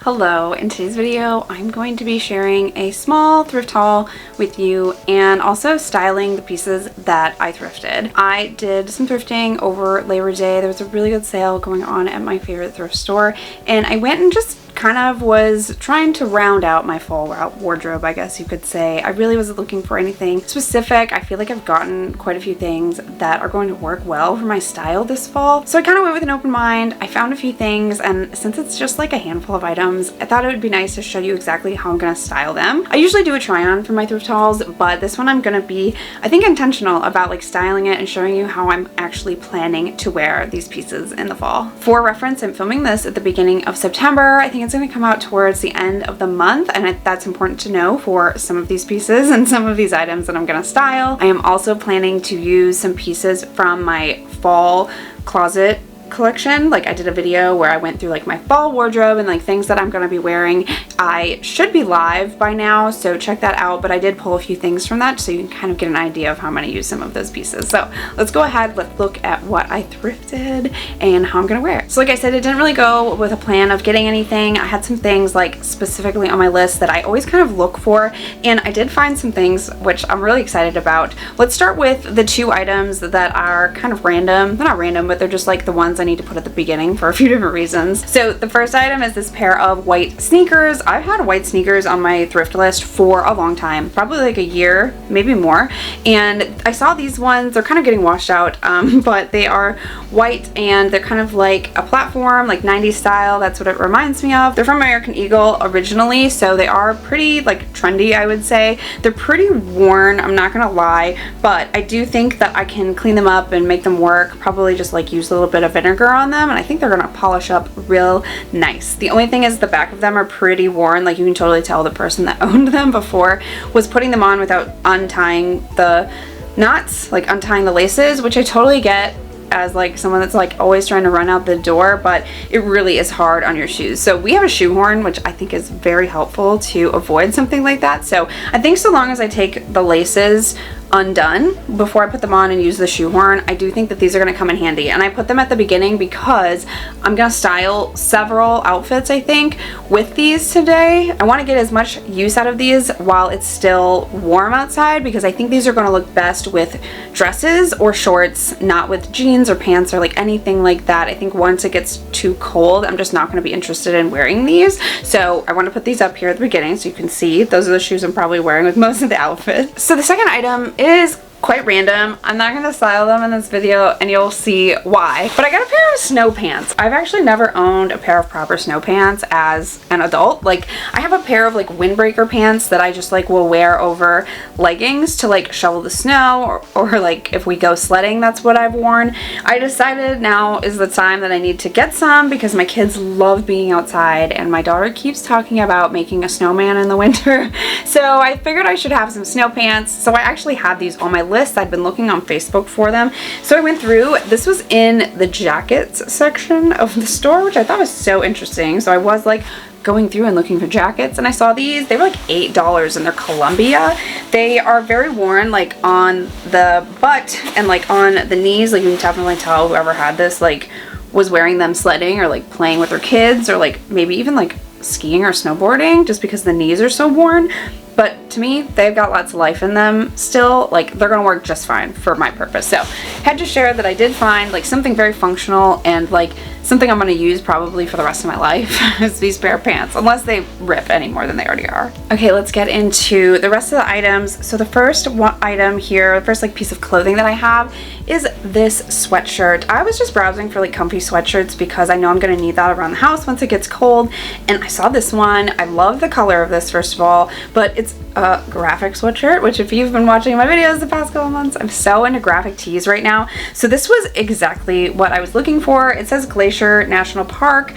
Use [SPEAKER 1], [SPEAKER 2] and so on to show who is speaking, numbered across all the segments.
[SPEAKER 1] Hello, in today's video I'm going to be sharing a small thrift haul with you and also styling the pieces that I thrifted. I did some thrifting over Labor Day. There was a really good sale going on at my favorite thrift store and I went and just kind of was trying to round out my fall wardrobe, I guess you could say. I really wasn't looking for anything specific. I feel like I've gotten quite a few things that are going to work well for my style this fall. So I kind of went with an open mind. I found a few things, and since it's just like a handful of items, I thought it would be nice to show you exactly how I'm going to style them. I usually do a try on for my thrift hauls, but this one I'm going to be, I think, intentional about like styling it and showing you how I'm actually planning to wear these pieces in the fall. For reference, I'm filming this at the beginning of September. I think it's going to come out towards the end of the month, and that's important to know for some of these pieces and some of these items that I'm going to style. I am also planning to use some pieces from my fall closet collection. Like I did a video where I went through like my fall wardrobe and like things that I'm going to be wearing. I should be live by now, so check that out, but I did pull a few things from that so you can kind of get an idea of how I'm going to use some of those pieces. So let's go ahead, let's look at what I thrifted and how I'm going to wear it. So like I said, it didn't really go with a plan of getting anything. I had some things like specifically on my list that I always kind of look for, and I did find some things which I'm really excited about. Let's start with the two items that are kind of random. They're not random, but they're just like the ones I need to put at the beginning for a few different reasons. So the first item is this pair of white sneakers. I've had white sneakers on my thrift list for a long time, probably like a year, maybe more. And I saw these ones, they're kind of getting washed out, but they are white and they're kind of like a platform, like 90s style. That's what it reminds me of. They're from American Eagle originally, so they are pretty like trendy, I would say. They're pretty worn, I'm not gonna lie, but I do think that I can clean them up and make them work. Probably just like use a little bit of vinegar on them, and I think they're gonna polish up real nice. The only thing is the back of them are pretty worn. Like you can totally tell the person that owned them before was putting them on without untying the knots, like untying the laces, which I totally get as like someone that's like always trying to run out the door, but it really is hard on your shoes. So we have a shoehorn, which I think is very helpful to avoid something like that. So I think so long as I take the laces undone before I put them on and use the shoehorn, I do think that these are going to come in handy. And I put them at the beginning because I'm going to style several outfits, I think, with these today. I want to get as much use out of these while it's still warm outside, because I think these are going to look best with dresses or shorts, not with jeans or pants or like anything like that. I think once it gets too cold, I'm just not going to be interested in wearing these. So I want to put these up here at the beginning so you can see. Those are the shoes I'm probably wearing with most of the outfit. So the second item is quite random. I'm not going to style them in this video and you'll see why. But I got a pair of snow pants. I've actually never owned a pair of proper snow pants as an adult. Like I have a pair of like windbreaker pants that I just like will wear over leggings to like shovel the snow, or like if we go sledding, that's what I've worn. I decided now is the time that I need to get some because my kids love being outside and my daughter keeps talking about making a snowman in the winter. So I figured I should have some snow pants. So I actually had these on my list. I'd been looking on Facebook for them, so I went through. This was in the jackets section of the store, which I thought was so interesting. So I was like going through and looking for jackets, and I saw these. They were like $8 and they're Columbia. They are very worn like on the butt and like on the knees. Like you can definitely tell whoever had this like was wearing them sledding or like playing with their kids, or like maybe even like skiing or snowboarding, just because the knees are so worn. But to me, they've got lots of life in them still. Like they're gonna work just fine for my purpose. So had to share that I did find like something very functional and like something I'm gonna use probably for the rest of my life is these pair of pants, unless they rip any more than they already are. Okay, let's get into the rest of the items. So the first item here, the first like piece of clothing that I have is this sweatshirt. I was just browsing for like comfy sweatshirts because I know I'm gonna need that around the house once it gets cold, and I saw this one. I love the color of this, first of all, but it's a graphic sweatshirt, which if you've been watching my videos the past couple months, I'm so into graphic tees right now. So this was exactly what I was looking for. It says Glacier National Park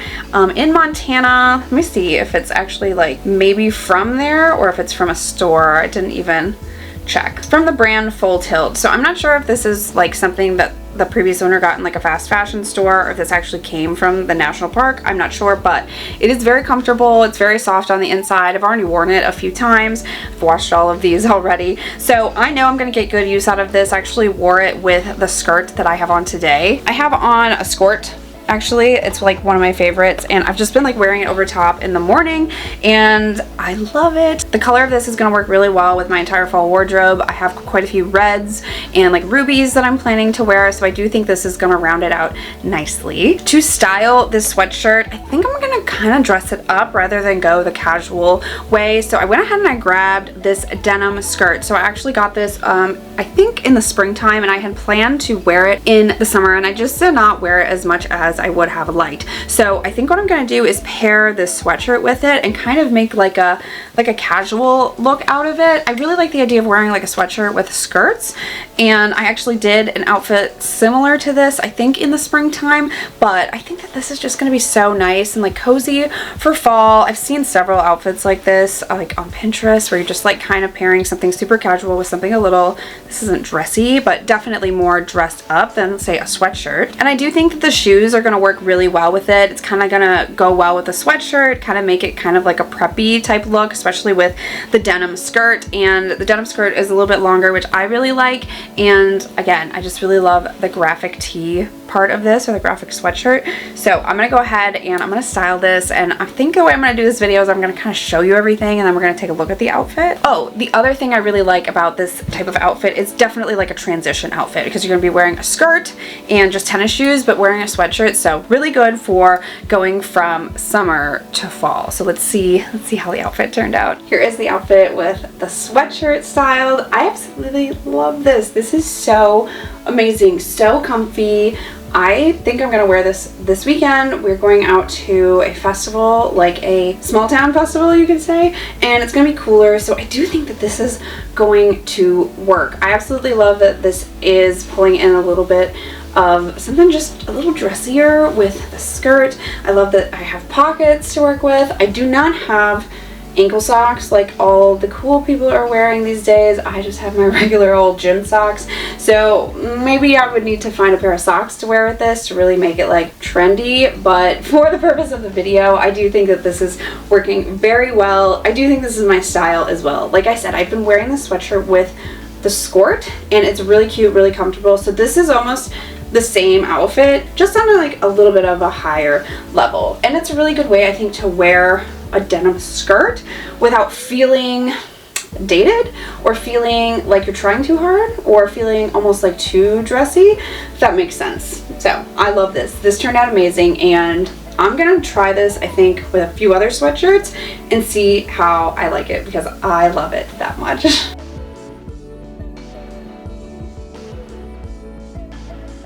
[SPEAKER 1] in Montana. Let me see if it's actually like maybe from there or if it's from a store. I didn't even check. It's from the brand Full Tilt. So I'm not sure if this is like something that the previous owner got in like a fast fashion store, or if this actually came from the national park. I'm not sure, but it is very comfortable. It's very soft on the inside. I've already worn it a few times. I've washed all of these already, so I know I'm gonna get good use out of this. I actually wore it with the skirt that I have on today. I have on a skirt Actually, it's like one of my favorites, and I've just been like wearing it over top in the morning, and I love it. The color of this is gonna work really well with my entire fall wardrobe. I have quite a few reds and like rubies that I'm planning to wear, so I do think this is gonna round it out nicely. To style this sweatshirt, I think I'm gonna kind of dress it up rather than go the casual way. So I went ahead and I grabbed this denim skirt. So I actually got this I think in the springtime, and I had planned to wear it in the summer, and I just did not wear it as much as I would have liked. So I think what I'm gonna do is pair this sweatshirt with it and kind of make like a casual look out of it. I really like the idea of wearing like a sweatshirt with skirts, and I actually did an outfit similar to this I think in the springtime, but I think that this is just gonna be so nice and like cozy for fall. I've seen several outfits like this like on Pinterest where you're just like kind of pairing something super casual with something a little, this isn't dressy, but definitely more dressed up than say a sweatshirt. And I do think that the shoes are gonna work really well with it. It's kind of gonna go well with the sweatshirt, kind of make it kind of like a preppy type look, especially with the denim skirt. And the denim skirt is a little bit longer, which I really like. And again, I just really love the graphic tee part of this, or the graphic sweatshirt. So I'm gonna go ahead and I'm gonna style this, and I think the way I'm gonna do this video is I'm gonna kind of show you everything, and then we're gonna take a look at the outfit. Oh, the other thing I really like about this type of outfit is definitely like a transition outfit, because you're gonna be wearing a skirt and just tennis shoes but wearing a sweatshirt. So really good for going from summer to fall. So let's see how the outfit turned out. Here is the outfit with the sweatshirt styled. I absolutely love this. This is so amazing, so comfy. I think I'm gonna wear this weekend. We're going out to a festival, like a small town festival you could say, and it's gonna be cooler, so I do think that this is going to work. I absolutely love that this is pulling in a little bit of something just a little dressier with the skirt. I love that I have pockets to work with. I do not have ankle socks like all the cool people are wearing these days. I just have my regular old gym socks, so maybe I would need to find a pair of socks to wear with this to really make it like trendy. But for the purpose of the video, I do think that this is working very well. I do think this is my style as well. Like I said, I've been wearing this sweatshirt with the skirt, and it's really cute, really comfortable. So this is almost the same outfit, just on like a little bit of a higher level, and it's a really good way I think to wear a denim skirt without feeling dated or feeling like you're trying too hard or feeling almost like too dressy, if that makes sense. So I love this. This turned out amazing, and I'm gonna try this I think with a few other sweatshirts and see how I like it, because I love it that much.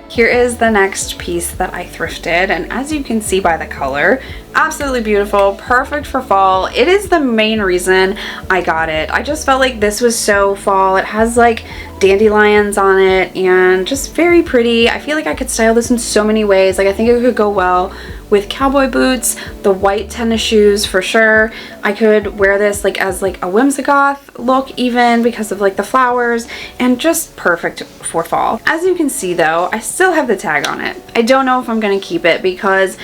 [SPEAKER 1] Here is the next piece that I thrifted, and as you can see by the color, absolutely beautiful, perfect for fall. It is the main reason I got it. I just felt like this was so fall. It has like dandelions on it and just very pretty. I feel like I could style this in so many ways. Like I think it could go well with cowboy boots, the white tennis shoes for sure. I could wear this like as like a whimsigoth look even because of like the flowers, and just perfect for fall. As you can see though, I still have the tag on it. I don't know if I'm gonna keep it because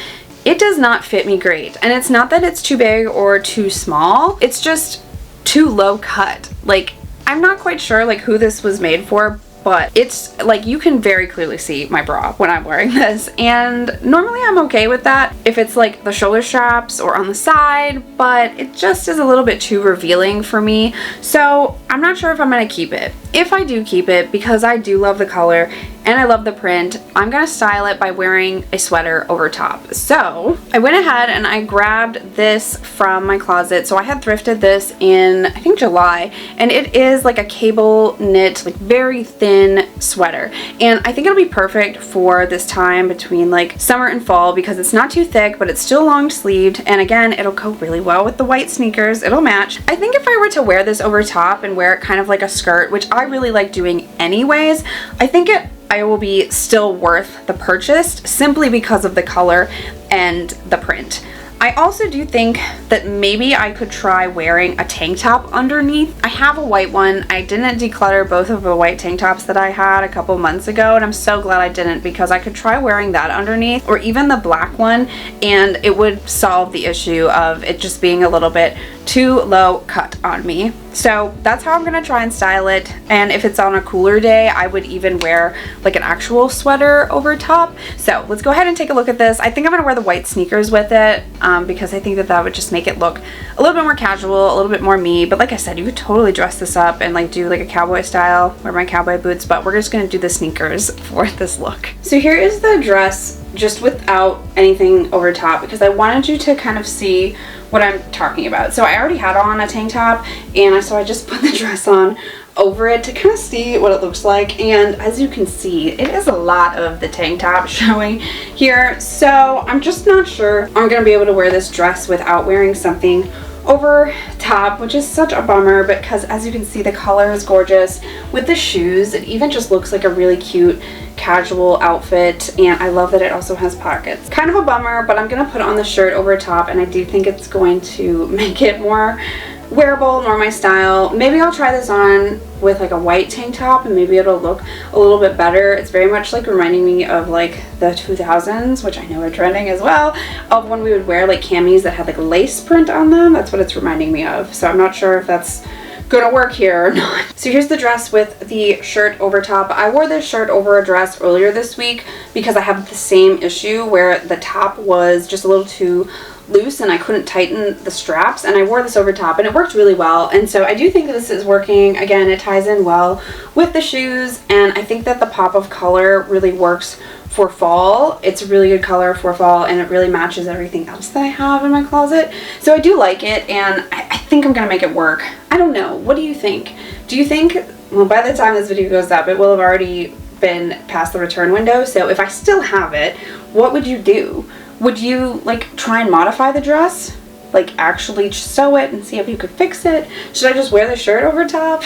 [SPEAKER 1] it does not fit me great. And it's not that it's too big or too small, it's just too low cut. Like I'm not quite sure like who this was made for, but it's like you can very clearly see my bra when I'm wearing this, and normally I'm okay with that if it's like the shoulder straps or on the side, but it just is a little bit too revealing for me, so I'm not sure if I'm gonna keep it. If I do keep it, because I do love the color and I love the print, I'm gonna style it by wearing a sweater over top. So I went ahead and I grabbed this from my closet. So I had thrifted this in I think July, and it is like a cable knit, like very thin sweater, and I think it'll be perfect for this time between like summer and fall because it's not too thick but it's still long sleeved, and again it'll go really well with the white sneakers. It'll match. I think if I were to wear this over top and wear it kind of like a skirt, which I really like doing anyways, I think it will be still worth the purchase simply because of the color and the print. I also do think that maybe I could try wearing a tank top underneath. I have a white one. I didn't declutter both of the white tank tops that I had a couple months ago, and I'm so glad I didn't, because I could try wearing that underneath, or even the black one, and it would solve the issue of it just being a little bit too low cut on me. So that's how I'm gonna try and style it. And if it's on a cooler day, I would even wear like an actual sweater over top. So let's go ahead and take a look at this. I think I'm gonna wear the white sneakers with it because I think that that would just make it look a little bit more casual, a little bit more me. But like I said, you could totally dress this up and like do like a cowboy style, wear my cowboy boots, but we're just gonna do the sneakers for this look. So here is the dress just without anything over top because I wanted you to kind of see what I'm talking about. So I already had on a tank top, and so I just put the dress on over it to kind of see what it looks like. And as you can see, it is a lot of the tank top showing here. So I'm just not sure I'm gonna be able to wear this dress without wearing something over top, which is such a bummer because as you can see, the color is gorgeous. With the shoes, it even just looks like a really cute casual outfit, and I love that it also has pockets. Kind of a bummer, but I'm gonna put on the shirt over top, and I do think it's going to make it more wearable, more my style. Maybe I'll try this on with like a white tank top and maybe it'll look a little bit better. It's very much like reminding me of like the 2000s, which I know are trending as well, of when we would wear like camis that had like lace print on them. That's what it's reminding me of. So I'm not sure if that's gonna work here or not. So here's the dress with the shirt over top. I wore this shirt over a dress earlier this week because I have the same issue where the top was just a little too loose and I couldn't tighten the straps, and I wore this over top and it worked really well. And so I do think that this is working. Again, it ties in well with the shoes, and I think that the pop of color really works for fall. It's a really good color for fall, and it really matches everything else that I have in my closet. So I do like it, and I think I'm gonna make it work. I don't know, what do you think? Do you think, well, by the time this video goes up, it will have already been past the return window, so if I still have it, what would you do? Would you like try and modify the dress? Like actually sew it and see if you could fix it? Should I just wear the shirt over top?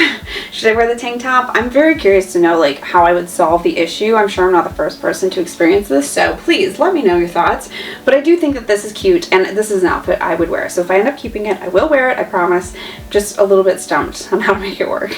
[SPEAKER 1] Should I wear the tank top? I'm very curious to know like how I would solve the issue. I'm sure I'm not the first person to experience this, so please let me know your thoughts. But I do think that this is cute, and this is an outfit I would wear. So if I end up keeping it, I will wear it, I promise. Just a little bit stumped on how to make it work.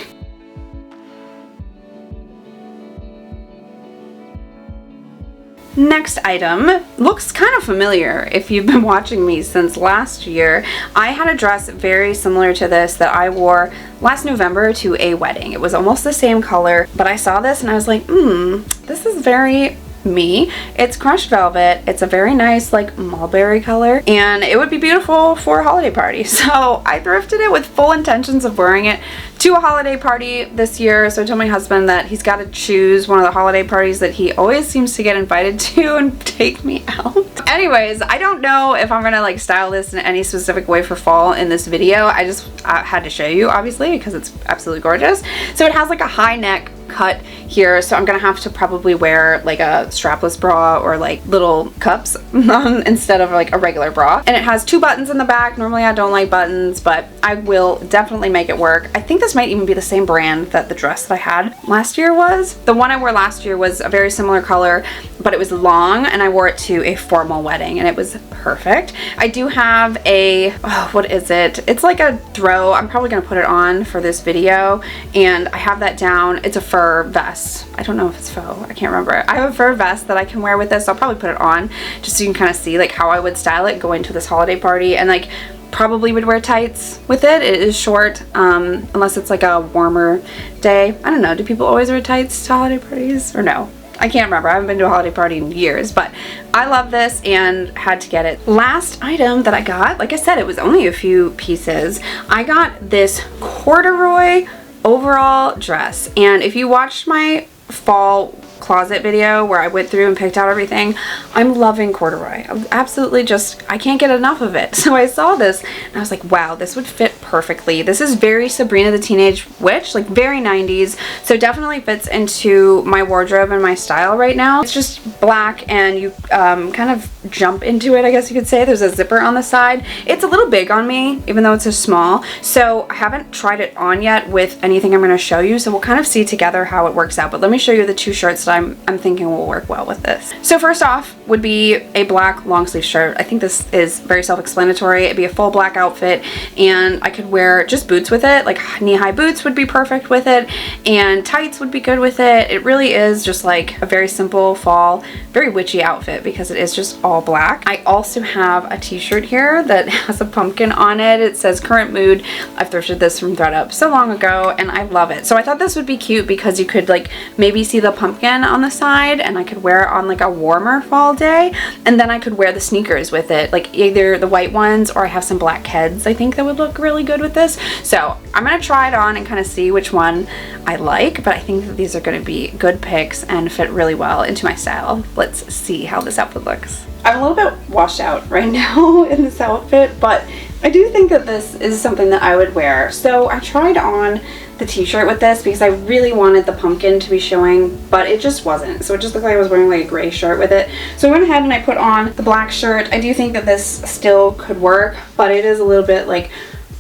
[SPEAKER 1] Next item looks kind of familiar if you've been watching me since last year. I had a dress very similar to this that I wore last November to a wedding. It was almost the same color, but I saw this and I was like, this is very me. It's crushed velvet. It's a very nice like mulberry color, and it would be beautiful for a holiday party. So I thrifted it with full intentions of wearing it to a holiday party this year. So I told my husband that he's got to choose one of the holiday parties that he always seems to get invited to and take me out. Anyways, I don't know if I'm gonna like style this in any specific way for fall in this video. I just had to show you, obviously, because it's absolutely gorgeous. So it has like a high neck cut here, so I'm gonna have to probably wear like a strapless bra or like little cups instead of like a regular bra. And it has 2 buttons in the back. Normally I don't like buttons, but I will definitely make it work. I think this might even be the same brand that the dress that I had last year was. The one I wore last year was a very similar color, but it was long, and I wore it to a formal wedding and it was perfect. I do have a, what is it? It's like a throw. I'm probably gonna put it on for this video, and I have that down. It's a fur vest. I don't know if it's faux. I can't remember. I have a fur vest that I can wear with this. So I'll probably put it on just so you can kind of see like how I would style it going to this holiday party, and like probably would wear tights with it. It is short, unless it's like a warmer day. I don't know. Do people always wear tights to holiday parties or no? I can't remember. I haven't been to a holiday party in years, but I love this and had to get it. Last item that I got, like I said, it was only a few pieces. I got this corduroy overall dress, and if you watched my fall closet video where I went through and picked out everything, I'm loving corduroy. I'm absolutely just, I can't get enough of it. So I saw this and I was like, wow, this would fit perfectly. This is very Sabrina the Teenage Witch, like very 90s. So definitely fits into my wardrobe and my style right now. It's just black, and you kind of jump into it, I guess you could say. There's a zipper on the side. It's a little big on me, even though it's a small. So I haven't tried it on yet with anything I'm going to show you. So we'll kind of see together how it works out. But let me show you the 2 shirts that I'm thinking will work well with this. So first off would be a black long sleeve shirt. I think this is very self-explanatory. It'd be a full black outfit, and I could wear just boots with it. Like knee-high boots would be perfect with it, and tights would be good with it. It really is just like a very simple fall, very witchy outfit because it is just all black. I also have a t-shirt here that has a pumpkin on it. It says current mood. I've thrifted this from ThredUp so long ago and I love it. So I thought this would be cute because you could like maybe see the pumpkin on the side, and I could wear it on like a warmer fall day, and then I could wear the sneakers with it, like either the white ones or I have some black Keds I think that would look really good with this. So I'm gonna try it on and kind of see which one I like, but I think that these are going to be good picks and fit really well into my style. Let's see how this outfit looks. I'm a little bit washed out right now in this outfit, but I do think that this is something that I would wear. So I tried on the t-shirt with this because I really wanted the pumpkin to be showing, but it just wasn't. So it just looked like I was wearing like a gray shirt with it. So I went ahead and I put on the black shirt. I do think that this still could work, but it is a little bit like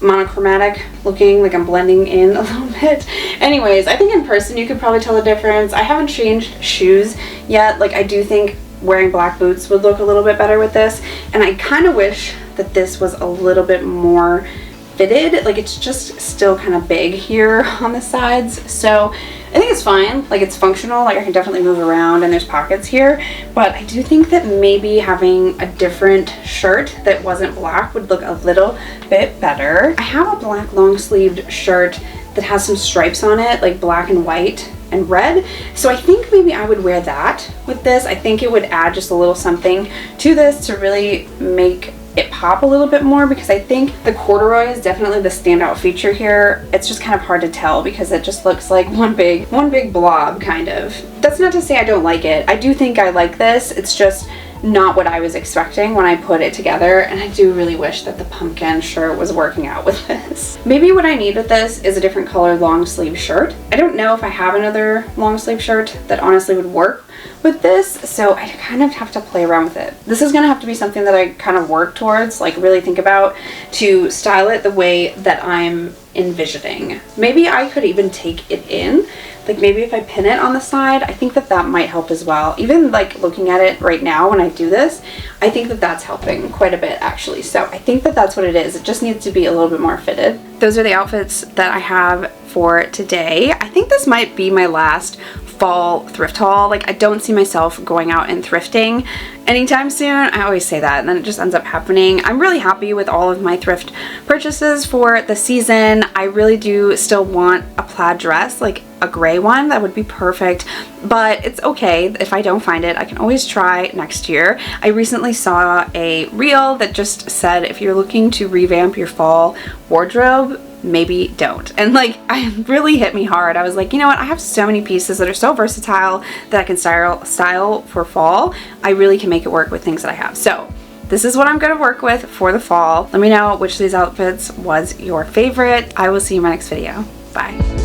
[SPEAKER 1] monochromatic looking, like I'm blending in a little bit. Anyways, I think in person you could probably tell the difference. I haven't changed shoes yet. Like I do think wearing black boots would look a little bit better with this, and I kind of wish that this was a little bit more fitted. Like it's just still kind of big here on the sides, so I think it's fine. Like it's functional, like I can definitely move around and there's pockets here, but I do think that maybe having a different shirt that wasn't black would look a little bit better. I have a black long sleeved shirt that has some stripes on it, like black and white and red, so I think maybe I would wear that with this. I think it would add just a little something to this to really make it pop a little bit more, because I think the corduroy is definitely the standout feature here. It's just kind of hard to tell because it just looks like one big blob kind of. That's not to say I don't like it. I do think I like this. It's just not what I was expecting when I put it together, and I do really wish that the pumpkin shirt was working out with this. Maybe what I need with this is a different color long sleeve shirt. I don't know if I have another long sleeve shirt that honestly would work with this, so I kind of have to play around with it. This is gonna have to be something that I kind of work towards, like really think about to style it the way that I'm envisioning. Maybe I could even take it in, like maybe if I pin it on the side, I think that that might help as well. Even like looking at it right now when I do this, I think that that's helping quite a bit actually. So I think that that's what it is. It just needs to be a little bit more fitted. Those are the outfits that I have for today. I think this might be my last fall thrift haul. Like I don't see myself going out and thrifting anytime soon. I always say that and then it just ends up happening. I'm really happy with all of my thrift purchases for the season. I really do still want a plaid dress, like a gray one. That would be perfect, but it's okay if I don't find it. I can always try next year. I recently saw a reel that just said if you're looking to revamp your fall wardrobe, maybe don't. And like, I really hit me hard. I was like, you know what, I have so many pieces that are so versatile that I can style for fall. I really can make it work with things that I have. So this is what I'm going to work with for the fall. Let me know which of these outfits was your favorite. I will see you in my next video. Bye.